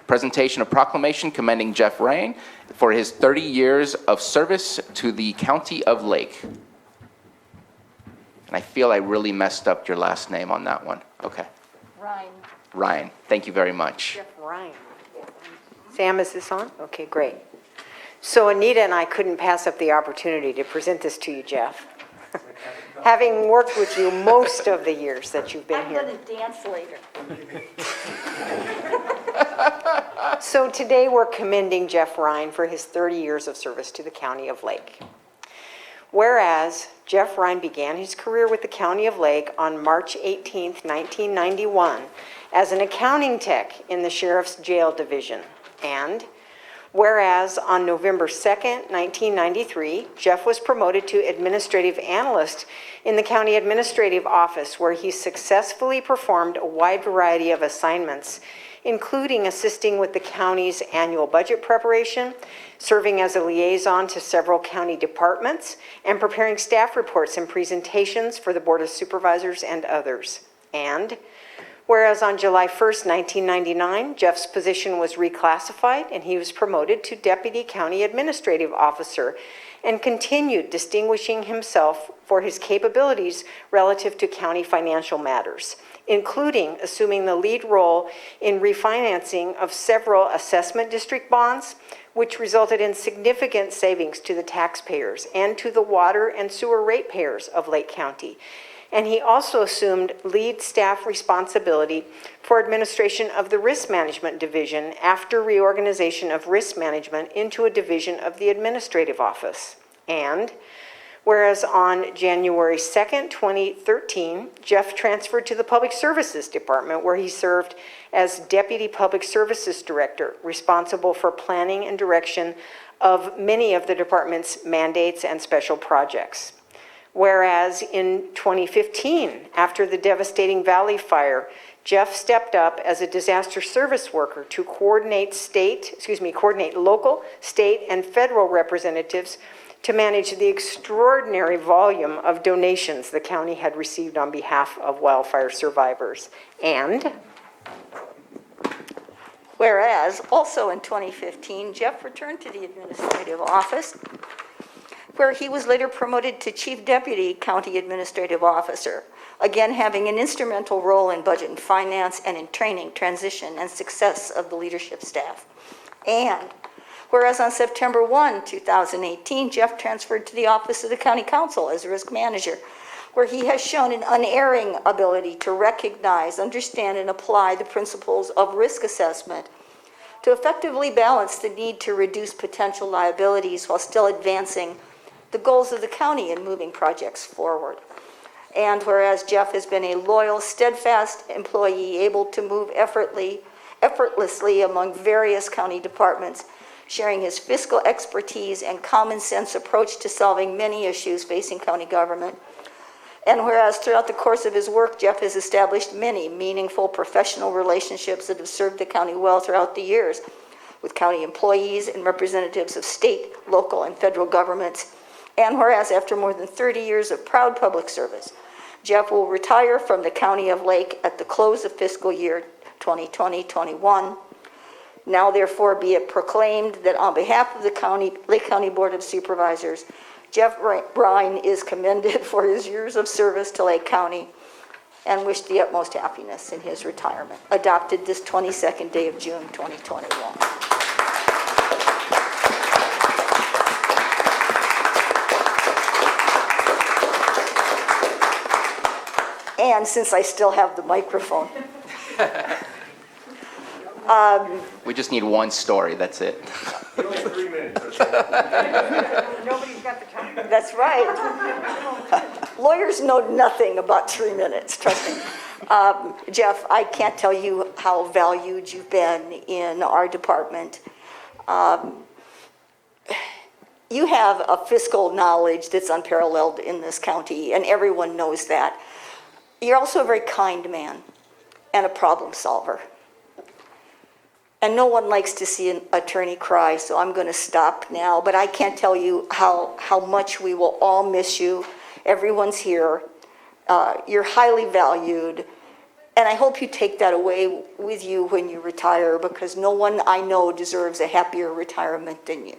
Presentation of proclamation commending Jeff Rein for his 30 years of service to the County of Lake. And I feel I really messed up your last name on that one. Okay. Rein. Ryan, thank you very much. Jeff Rein. Sam, is this on? Okay, great. So Anita and I couldn't pass up the opportunity to present this to you, Jeff. Having worked with you most of the years that you've been here. I'm going to dance later. So today we're commending Jeff Rein for his 30 years of service to the County of Lake. Whereas Jeff Rein began his career with the County of Lake on March 18, 1991, as an accounting tech in the Sheriff's Jail Division. And whereas on November 2nd, 1993, Jeff was promoted to Administrative Analyst in the County Administrative Office, where he successfully performed a wide variety of assignments, including assisting with the county's annual budget preparation, serving as a liaison to several county departments, and preparing staff reports and presentations for the Board of Supervisors and others. And whereas on July 1st, 1999, Jeff's position was reclassified and he was promoted to Deputy County Administrative Officer and continued distinguishing himself for his capabilities relative to county financial matters, including assuming the lead role in refinancing of several assessment district bonds, which resulted in significant savings to the taxpayers and to the water and sewer ratepayers of Lake County. And he also assumed lead staff responsibility for administration of the Risk Management Division after reorganization of risk management into a division of the Administrative Office. And whereas on January 2nd, 2013, Jeff transferred to the Public Services Department, where he served as Deputy Public Services Director, responsible for planning and direction of many of the department's mandates and special projects. Whereas in 2015, after the devastating Valley Fire, Jeff stepped up as a disaster service worker to coordinate local, state, and federal representatives to manage the extraordinary volume of donations the county had received on behalf of wildfire survivors. And Whereas, also in 2015, Jeff returned to the administrative office, where he was later promoted to Chief Deputy County Administrative Officer, again having an instrumental role in budget and finance and in training, transition, and success of the leadership staff. And whereas on September 1, 2018, Jeff transferred to the Office of the County Council as Risk Manager, where he has shown an unerring ability to recognize, understand, and apply the principles of risk assessment to effectively balance the need to reduce potential liabilities while still advancing the goals of the county in moving projects forward. And whereas Jeff has been a loyal, steadfast employee able to move effortlessly among various county departments, sharing his fiscal expertise and common sense approach to solving many issues facing county government. And whereas throughout the course of his work, Jeff has established many meaningful professional relationships that have served the county well throughout the years with county employees and representatives of state, local, and federal governments. And whereas after more than 30 years of proud public service, Jeff will retire from the County of Lake at the close of fiscal year 2020-21. Now therefore be it proclaimed that on behalf of the Lake County Board of Supervisors, Jeff Rein is commended for his years of service to Lake County and wish the utmost happiness in his retirement. Adopted this 22nd day of June 2021. And since I still have the microphone. We just need one story, that's it. You only have 3 minutes. nobody's got the time. That's right. Lawyers know nothing about 3 minutes, trust me. Jeff, I can't tell you how valued you've been in our department. You have a fiscal knowledge that's unparalleled in this county, and everyone knows that. You're also a very kind man and a problem solver. And no one likes to see an attorney cry, so I'm going to stop now. But I can't tell you how much we will all miss you. Everyone's here. You're highly valued. And I hope you take that away with you when you retire, because no one I know deserves a happier retirement than you.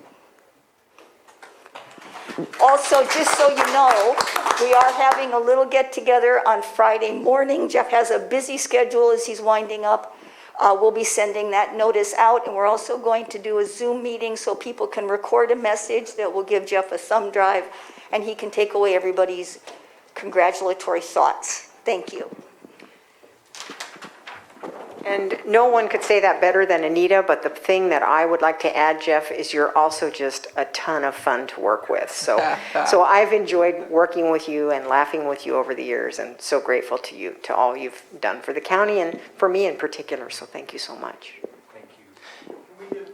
Also, just so you know, we are having a little get-together on Friday morning. Jeff has a busy schedule as he's winding up. We'll be sending that notice out, and we're also going to do a Zoom meeting so people can record a message that will give Jeff a thumb drive, and he can take away everybody's congratulatory thoughts. Thank you. And no one could say that better than Anita, but the thing that I would like to add, Jeff, is you're also just a ton of fun to work with. So I've enjoyed working with you and laughing with you over the years, and so grateful to you, to all you've done for the county and for me in particular. So thank you so much. Thank you.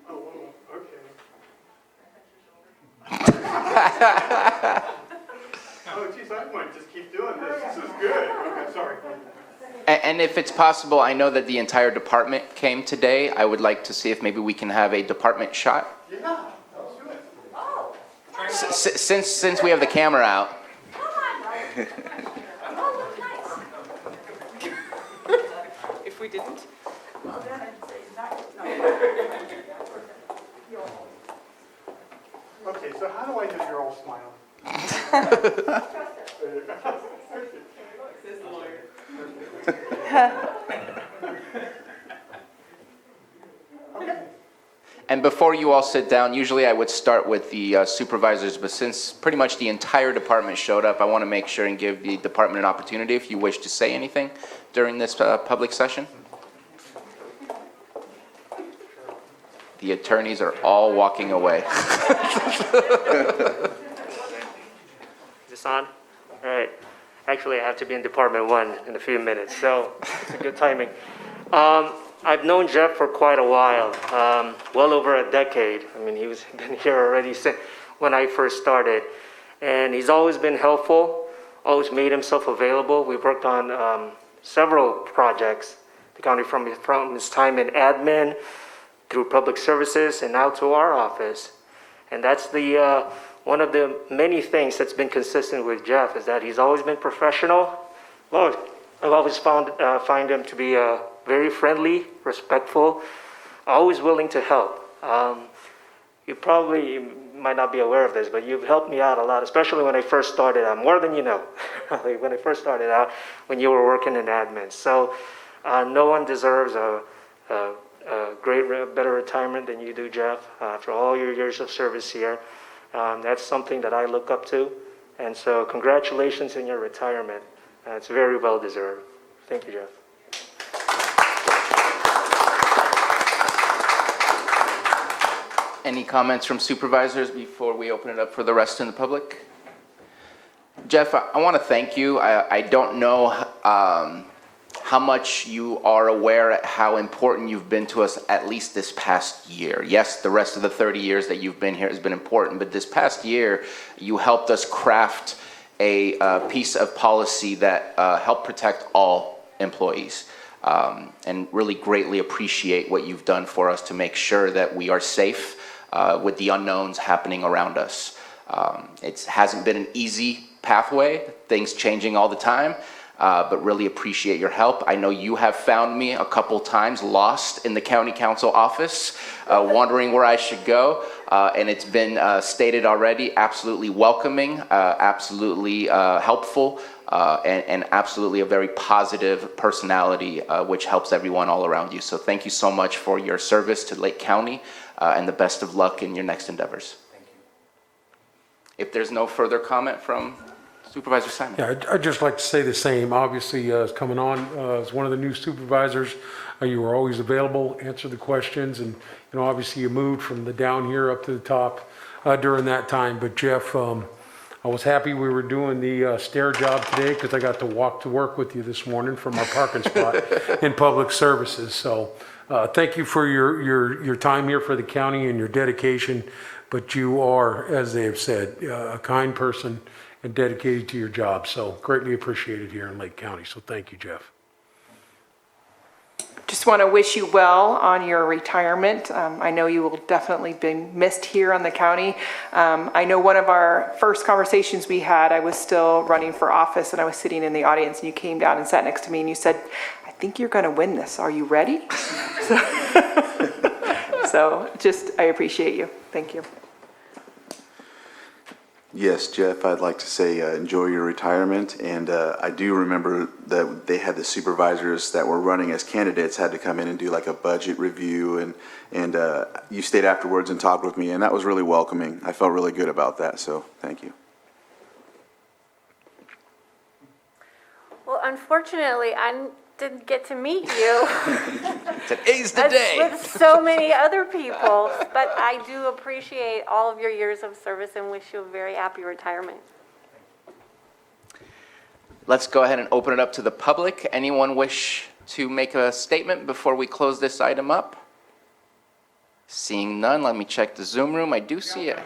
Oh, well, okay. Oh, geez, I might just keep doing this. This is good. Okay, sorry. And if it's possible, I know that the entire department came today. I would like to see if maybe we can have a department shot. Yeah, let's do it. Since we have the camera out. If we didn't. Okay, so how do I know you're all smiling? And before you all sit down, usually I would start with the supervisors, but since pretty much the entire department showed up, I want to make sure and give the department an opportunity if you wish to say anything during this public session. The attorneys are all walking away. Is this on? All right. Actually, I have to be in Department 1 in a few minutes, so it's a good timing. I've known Jeff for quite a while, well over a decade. I mean, he's been here already since when I first started. And he's always been helpful, always made himself available. We've worked on several projects, the county from his time in admin, through public services, and now to our office. And that's the one of the many things that's been consistent with Jeff, is that he's always been professional. Well, I've always find him to be very friendly, respectful, always willing to help. You might not be aware of this, but you've helped me out a lot, especially when I first started out, more than you know, when I first started out, when you were working in admin. So no one deserves a better retirement than you do, Jeff, after all your years of service here. That's something that I look up to. And so congratulations on your retirement. It's very well deserved. Thank you, Jeff. Any comments from supervisors before we open it up for the rest of the public? Jeff, I want to thank you. I don't know how much you are aware at how important you've been to us, at least this past year. Yes, the rest of the 30 years that you've been here has been important, but this past year, you helped us craft a piece of policy that helped protect all employees. And really greatly appreciate what you've done for us to make sure that we are safe with the unknowns happening around us. It hasn't been an easy pathway, things changing all the time. But really appreciate your help. I know you have found me a couple times lost in the county council office, wondering where I should go. And it's been stated already, absolutely welcoming, absolutely helpful, and absolutely a very positive personality, which helps everyone all around you. So thank you so much for your service to Lake County, and the best of luck in your next endeavors. Thank you. If there's no further comment from Supervisor Simon. Yeah, I'd just like to say the same. Obviously, as coming on as one of the new supervisors, you were always available, answer the questions, and obviously you moved from the down here up to the top during that time. But Jeff, I was happy we were doing the stair job today because I got to walk to work with you this morning from our parking spot in public services. So thank you for your time here for the county and your dedication. But you are, as they have said, a kind person and dedicated to your job. So greatly appreciated here in Lake County. So thank you, Jeff. Just want to wish you well on your retirement. I know you will definitely be missed here on the county. I know one of our first conversations we had, I was still running for office and I was sitting in the audience and you came down and sat next to me and you said, I think you're going to win this. Are you ready? So just, I appreciate you. Thank you. Yes, Jeff, I'd like to say enjoy your retirement. And I do remember that they had the supervisors that were running as candidates had to come in and do like a budget review. And you stayed afterwards and talked with me, and that was really welcoming. I felt really good about that, so thank you. Well, unfortunately, I didn't get to meet you Today's the day. with so many other people, but I do appreciate all of your years of service and wish you a very happy retirement. Let's go ahead and open it up to the public. Anyone wish to make a statement before we close this item up? Seeing none, let me check the Zoom room. I do see it.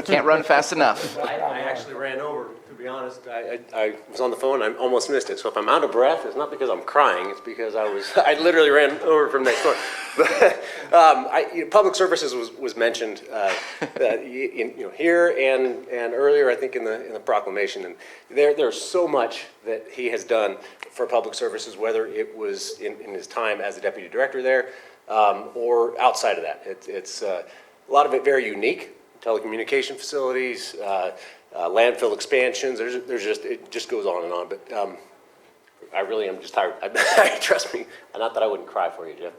Can't run fast enough. I actually ran over, to be honest. I was on the phone, I almost missed it. So if I'm out of breath, it's not because I'm crying, it's because I literally ran over from next door. But, public services was mentioned, here and earlier, I think in the proclamation. And there's so much that he has done for public services, whether it was in his time as a deputy director there, or outside of that. It's a lot of it very unique. Telecommunication facilities, landfill expansions, it just goes on and on, but I really am just tired. Trust me, not that I wouldn't cry for you, Jeff.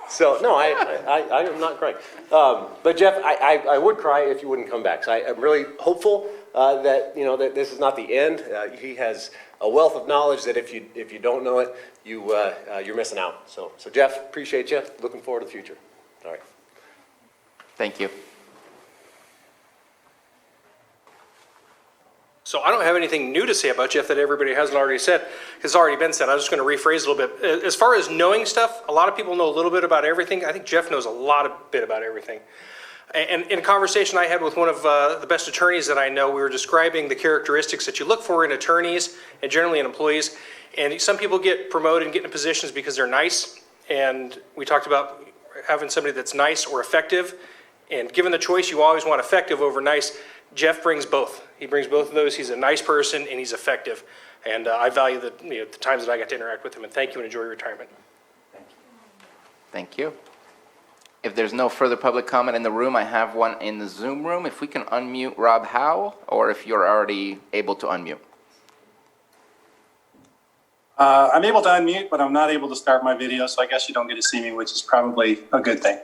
So, no, I am not crying. But Jeff, I would cry if you wouldn't come back. So I'm really hopeful that this is not the end. He has a wealth of knowledge that if you don't know it, you're missing out. So Jeff, appreciate you. Looking forward to the future. All right. Thank you. So I don't have anything new to say about Jeff that everybody hasn't already said. It's already been said. I was just going to rephrase a little bit. As far as knowing stuff, a lot of people know a little bit about everything. I think Jeff knows a bit about everything. And in a conversation I had with one of the best attorneys that I know, we were describing the characteristics that you look for in attorneys and generally in employees. And some people get promoted and get into positions because they're nice. And we talked about having somebody that's nice or effective. And given the choice, you always want effective over nice. Jeff brings both. He brings both of those. He's a nice person and he's effective. And I value the times that I got to interact with him. And thank you and enjoy your retirement. Thank you. If there's no further public comment in the room, I have one in the Zoom room. If we can unmute Rob Howe, or if you're already able to unmute. I'm able to unmute, but I'm not able to start my video, so I guess you don't get to see me, which is probably a good thing.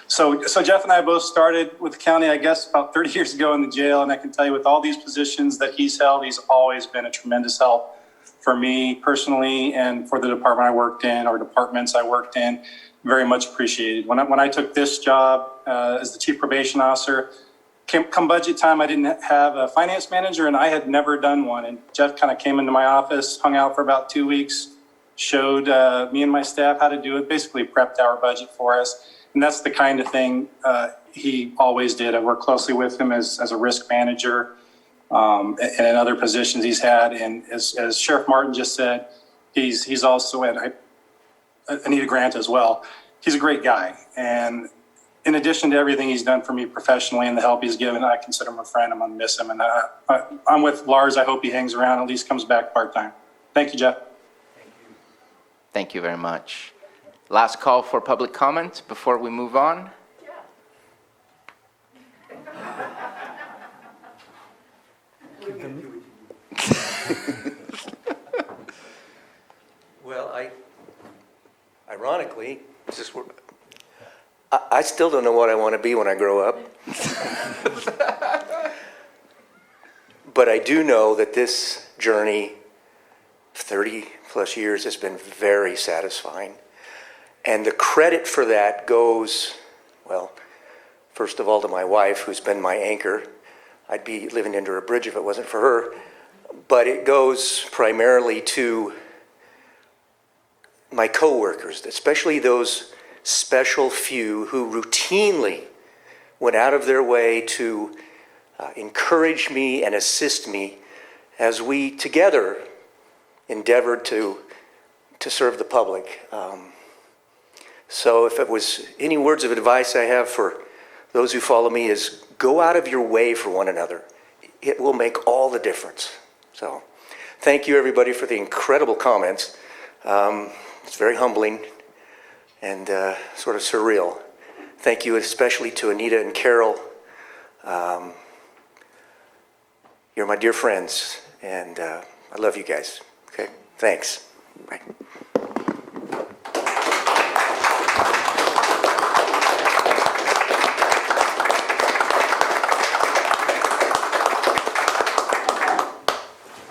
So Jeff and I both started with the county, I guess, about 30 years ago in the jail, and I can tell you with all these positions that he's held, he's always been a tremendous help for me personally and for the department I worked in or departments I worked in. Very much appreciated. When I took this job as the chief probation officer, come budget time, I didn't have a finance manager, and I had never done one. And Jeff kind of came into my office, hung out for about 2 weeks, showed me and my staff how to do it, basically prepped our budget for us. And that's the kind of thing he always did. I worked closely with him as a risk manager and in other positions he's had. And as Sheriff Martin just said, he's also at Anita Grant as well. He's a great guy. And in addition to everything he's done for me professionally and the help he's given, I consider him a friend. I'm going to miss him. And I'm with Lars. I hope he hangs around, at least comes back part-time. Thank you, Jeff. Thank you very much. Last call for public comment before we move on. Well, ironically, I still don't know what I want to be when I grow up. But I do know that this journey, 30 plus years, has been very satisfying. And the credit for that goes, well, first of all to my wife, who's been my anchor. I'd be living under a bridge if it wasn't for her. But it goes primarily to my coworkers, especially those special few who routinely went out of their way to encourage me and assist me as we together endeavored to serve the public. So if it was any words of advice I have for those who follow me is go out of your way for one another. It will make all the difference. So thank you everybody for the incredible comments. It's very humbling and sort of surreal. Thank you especially to Anita and Carol. You're my dear friends, and I love you guys. Okay, thanks. Bye.